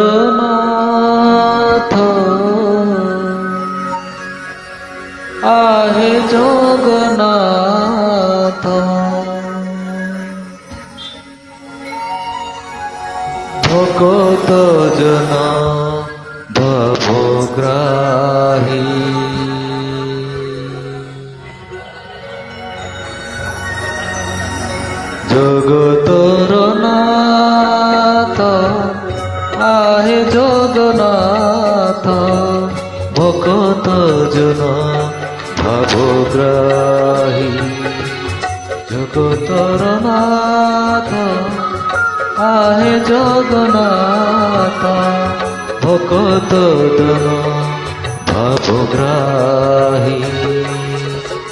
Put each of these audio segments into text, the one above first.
জগন্নাথ আহে জগন্নাথ ভকত জন ভবগ্রাহী জগতর নাথ আহে জগন্নাথ ভকত জন ভবগ্রাহী জগতর নাথ আহে জগন্নাথ ভকত জন ভবগ্রাহী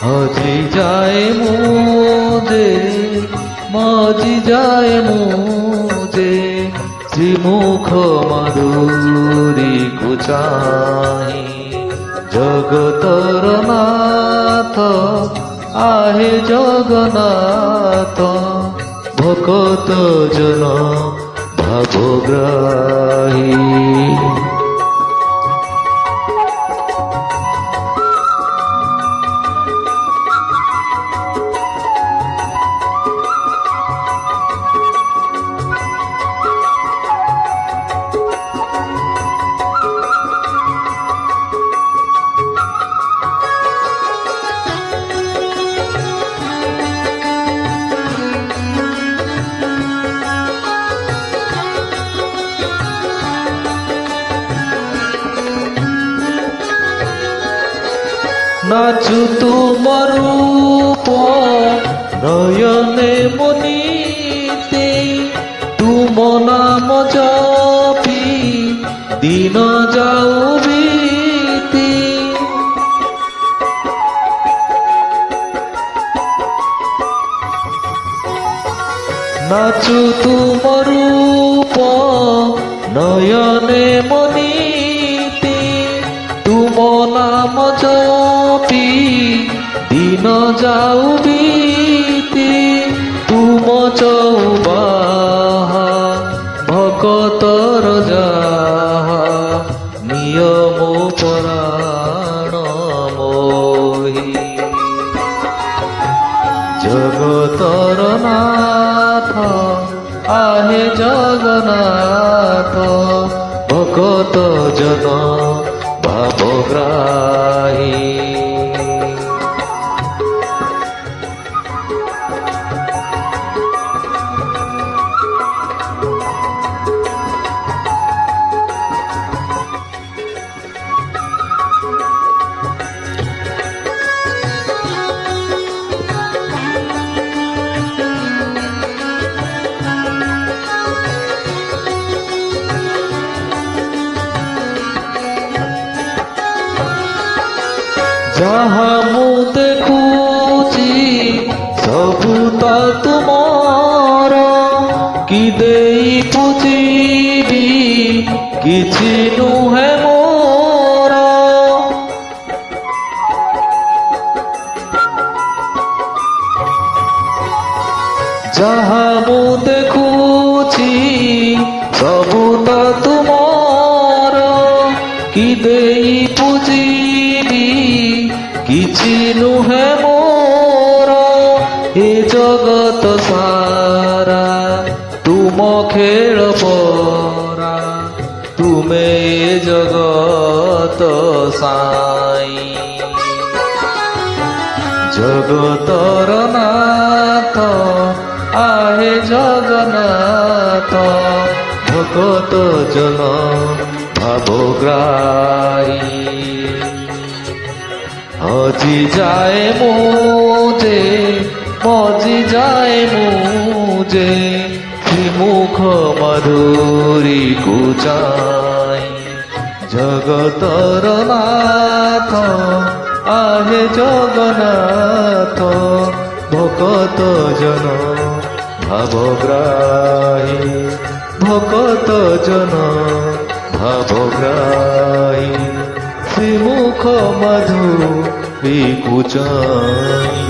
হজি যায় মুজে মজি যায় মুজে শ্রীমুখ মাধুরী কুচাহি জগতর নাথ আহে জগন্নাথ ভকত জন ভবগ্রাহী নাচু তোমার রূপ নয়নে মনিতে তুম নাম জপি দিন যাও বিতি নাচু তোমার রূপ নয়নে মনিতে তুম নাম জপি দিন যাও বিতি তুম চৌবাহা ভকতর যাহা নিয়ম পরাণ মোহি জগতর নাথ আহে জগন্নাথ ভকত জন ভবগ্রাহী যাহা মু দেখুছি সবু তা তুমার কি দেই পুজিবি কিছু নুহে মোর যাহা মু দেখুছি সবু তা তুমার কি দেই পুজিবি କିଛି ନୁହେଁ ମୋର ଏ ଜଗତ ସାରା ତୁମ ଖେଳ ପରା ତୁମେ ଏ ଜଗତ ସାଇ ଜଗତର ନାଥ ଆହେ ଜଗନ୍ନାଥ ଭକତ জন ভবগ্রাহী হজি যায় মুজে মজি যায় মুজে শ্রীমুখ মাধুরী কুচাই জগতর নাথ আহে জগন্নাথ ভকত জন ভবগ্রাহী ভকত জন ভবগ্রাহী শ্রীমুখ মধুরী কুচাই